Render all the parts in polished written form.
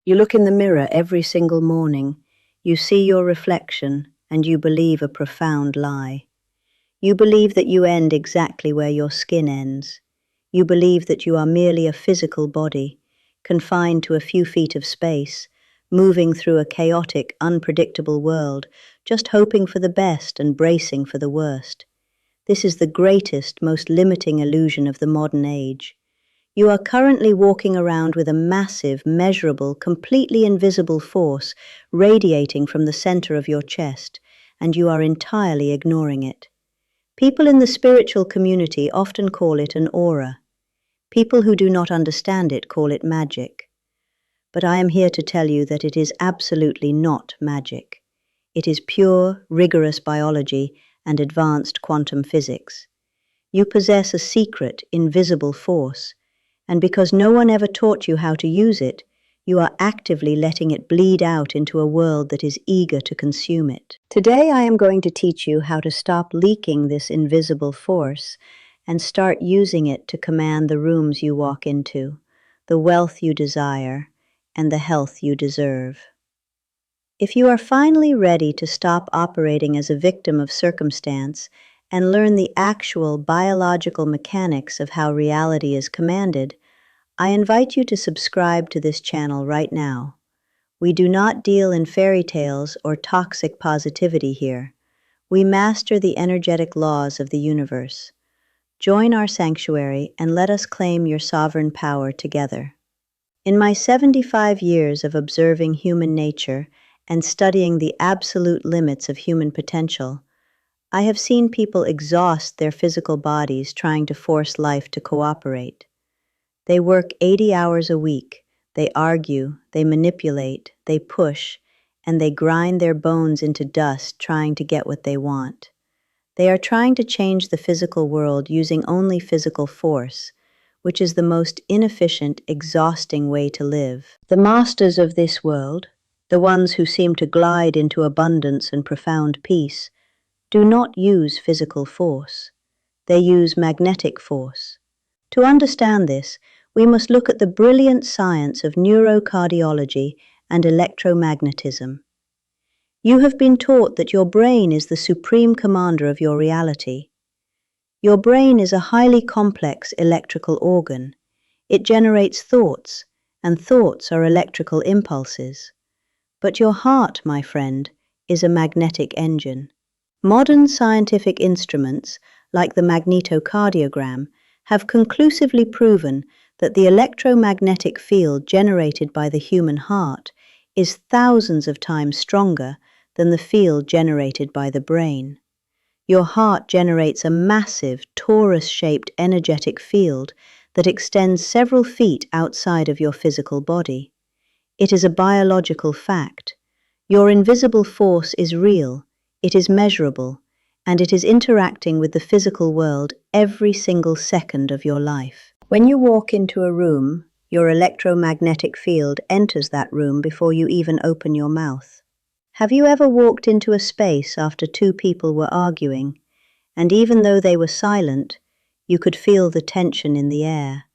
You look in the mirror every single morning, you see your reflection, and you believe a profound lie. You believe that you end exactly where your skin ends. You believe that you are merely a physical body, confined to a few feet of space, moving through a chaotic, unpredictable world, just hoping for the best and bracing for the worst. This is the greatest, most limiting illusion of the modern age. You are currently walking around with a massive, measurable, completely invisible force radiating from the center of your chest, and you are entirely ignoring it. People in the spiritual community often call it an aura. People who do not understand it call it magic. But I am here to tell you that it is absolutely not magic. It is pure, rigorous biology and advanced quantum physics. You possess a secret, invisible force, and because no one ever taught you how to use it, you are actively letting it bleed out into a world that is eager to consume it. Today I am going to teach you how to stop leaking this invisible force and start using it to command the rooms you walk into, the wealth you desire, and the health you deserve. If you are finally ready to stop operating as a victim of circumstance and learn the actual biological mechanics of how reality is commanded, I invite you to subscribe to this channel right now. We do not deal in fairy tales or toxic positivity here. We master the energetic laws of the universe. Join our sanctuary and let us claim your sovereign power together. In my 75 years of observing human nature and studying the absolute limits of human potential, I have seen people exhaust their physical bodies trying to force life to cooperate. They work 80 hours a week, they argue, they manipulate, they push, and they grind their bones into dust trying to get what they want. They are trying to change the physical world using only physical force, which is the most inefficient, exhausting way to live. The masters of this world, the ones who seem to glide into abundance and profound peace, do not use physical force. They use magnetic force. To understand this, we must look at the brilliant science of neurocardiology and electromagnetism. You have been taught that your brain is the supreme commander of your reality. Your brain is a highly complex electrical organ. It generates thoughts, and thoughts are electrical impulses. But your heart, my friend, is a magnetic engine. Modern scientific instruments, like the magnetocardiogram, have conclusively proven that the electromagnetic field generated by the human heart is thousands of times stronger than the field generated by the brain. Your heart generates a massive, torus-shaped energetic field that extends several feet outside of your physical body. It is a biological fact. Your invisible force is real, it is measurable, and it is interacting with the physical world every single second of your life. When you walk into a room, your electromagnetic field enters that room before you even open your mouth. Have you ever walked into a space after two people were arguing, and even though they were silent, you could feel the tension in the air?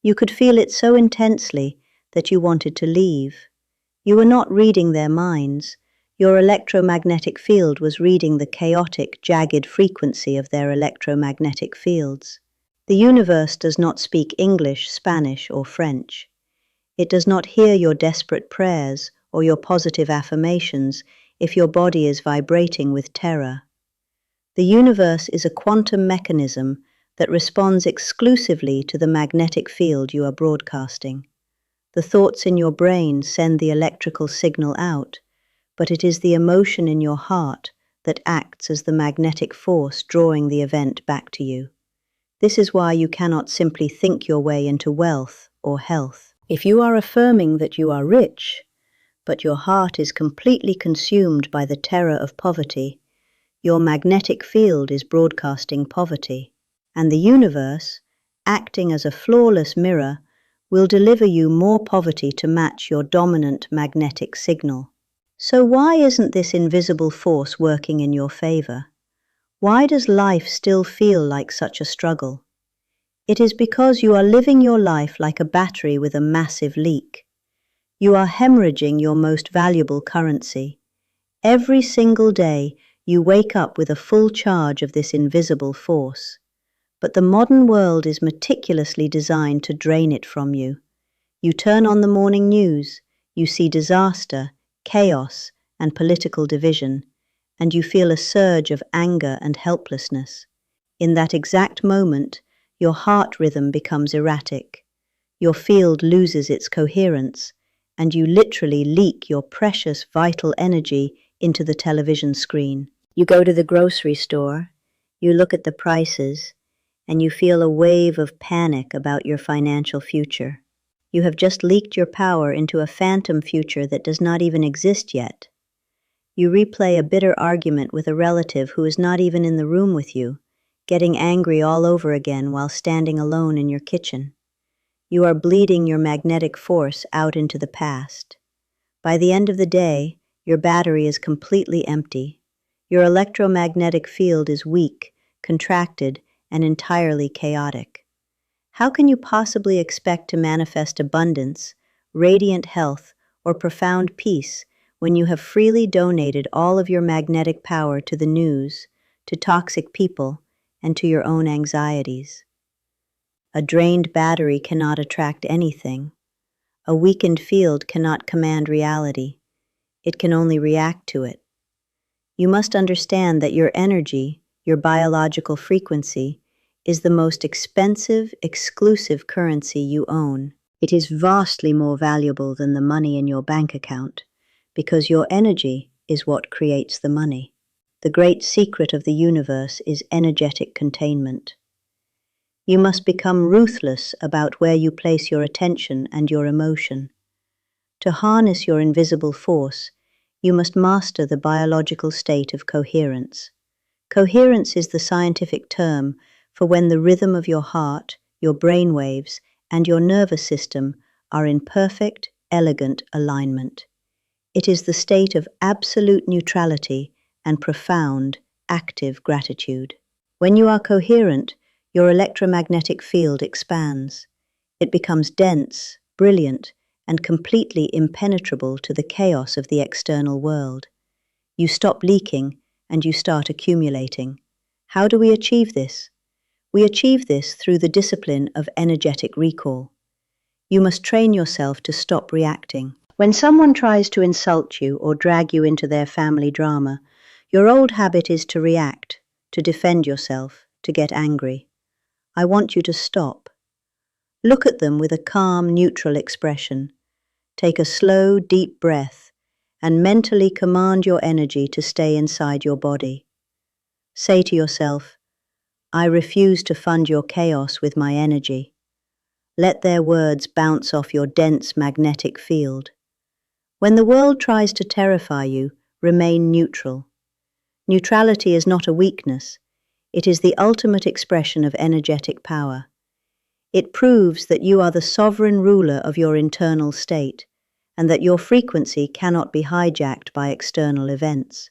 You could feel it so intensely that you wanted to leave. You were not reading their minds. Your electromagnetic field was reading the chaotic, jagged frequency of their electromagnetic fields. The universe does not speak English, Spanish, or French. It does not hear your desperate prayers or your positive affirmations if your body is vibrating with terror. The universe is a quantum mechanism that responds exclusively to the magnetic field you are broadcasting. The thoughts in your brain send the electrical signal out, but it is the emotion in your heart that acts as the magnetic force drawing the event back to you. This is why you cannot simply think your way into wealth or health. If you are affirming that you are rich, but your heart is completely consumed by the terror of poverty, your magnetic field is broadcasting poverty, and the universe, acting as a flawless mirror, will deliver you more poverty to match your dominant magnetic signal. So why isn't this invisible force working in your favor? Why does life still feel like such a struggle? It is because you are living your life like a battery with a massive leak. You are hemorrhaging your most valuable currency. Every single day, you wake up with a full charge of this invisible force. But the modern world is meticulously designed to drain it from you. You turn on the morning news, you see disaster, chaos, and political division, and you feel a surge of anger and helplessness. In that exact moment, your heart rhythm becomes erratic. Your field loses its coherence, and you literally leak your precious vital energy into the television screen. You go to the grocery store, you look at the prices, and you feel a wave of panic about your financial future. You have just leaked your power into a phantom future that does not even exist yet. You replay a bitter argument with a relative who is not even in the room with you, getting angry all over again while standing alone in your kitchen. You are bleeding your magnetic force out into the past. By the end of the day, your battery is completely empty. Your electromagnetic field is weak, contracted, and entirely chaotic. How can you possibly expect to manifest abundance, radiant health, or profound peace when you have freely donated all of your magnetic power to the news, to toxic people, and to your own anxieties? A drained battery cannot attract anything. A weakened field cannot command reality. It can only react to it. You must understand that your energy, your biological frequency, is the most expensive, exclusive currency you own. It is vastly more valuable than the money in your bank account, because your energy is what creates the money. The great secret of the universe is energetic containment. You must become ruthless about where you place your attention and your emotion. To harness your invisible force, you must master the biological state of coherence. Coherence is the scientific term for when the rhythm of your heart, your brain waves, and your nervous system are in perfect, elegant alignment. It is the state of absolute neutrality and profound, active gratitude. When you are coherent, your electromagnetic field expands. It becomes dense, brilliant, and completely impenetrable to the chaos of the external world. You stop leaking and you start accumulating. How do we achieve this? We achieve this through the discipline of energetic recall. You must train yourself to stop reacting. When someone tries to insult you or drag you into their family drama, your old habit is to react, to defend yourself, to get angry. I want you to stop. Look at them with a calm, neutral expression. Take a slow, deep breath and mentally command your energy to stay inside your body. Say to yourself, I refuse to fund your chaos with my energy. Let their words bounce off your dense magnetic field. When the world tries to terrify you, remain neutral. Neutrality is not a weakness. It is the ultimate expression of energetic power. It proves that you are the sovereign ruler of your internal state, and that your frequency cannot be hijacked by external events.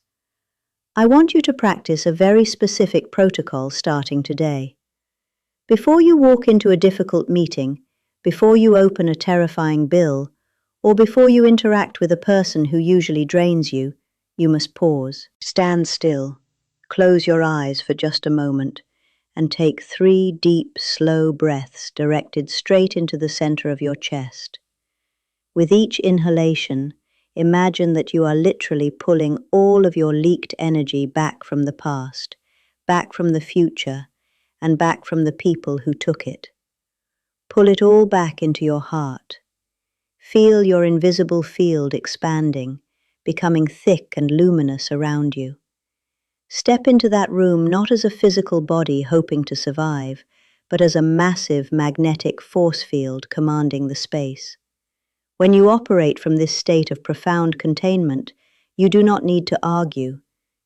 I want you to practice a very specific protocol starting today. Before you walk into a difficult meeting, before you open a terrifying bill, or before you interact with a person who usually drains you, you must pause. Stand still, close your eyes for just a moment, and take 3 deep, slow breaths directed straight into the center of your chest. With each inhalation, imagine that you are literally pulling all of your leaked energy back from the past, back from the future, and back from the people who took it. Pull it all back into your heart. Feel your invisible field expanding, becoming thick and luminous around you. Step into that room not as a physical body hoping to survive, but as a massive magnetic force field commanding the space. When you operate from this state of profound containment, you do not need to argue,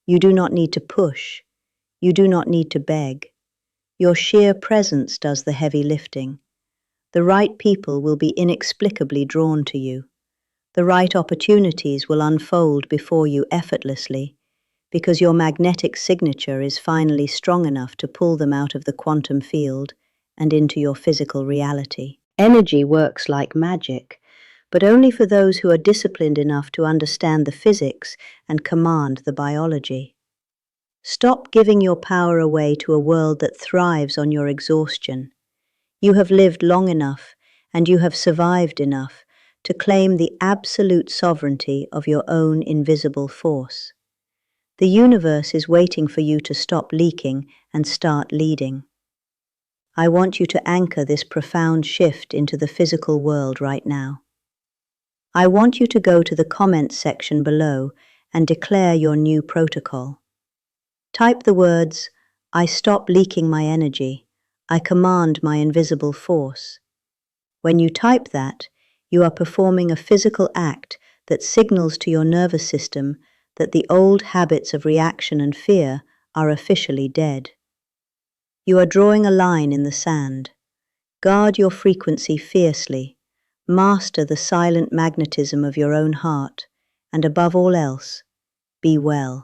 you do not need to push, you do not need to beg. Your sheer presence does the heavy lifting. The right people will be inexplicably drawn to you. The right opportunities will unfold before you effortlessly, because your magnetic signature is finally strong enough to pull them out of the quantum field and into your physical reality. Energy works like magic, but only for those who are disciplined enough to understand the physics and command the biology. Stop giving your power away to a world that thrives on your exhaustion. You have lived long enough, and you have survived enough to claim the absolute sovereignty of your own invisible force. The universe is waiting for you to stop leaking and start leading. I want you to anchor this profound shift into the physical world right now. I want you to go to the comments section below and declare your new protocol. Type the words, "I stop leaking my energy. I command my invisible force." When you type that, you are performing a physical act that signals to your nervous system that the old habits of reaction and fear are officially dead. You are drawing a line in the sand. Guard your frequency fiercely. Master the silent magnetism of your own heart, and above all else, be well.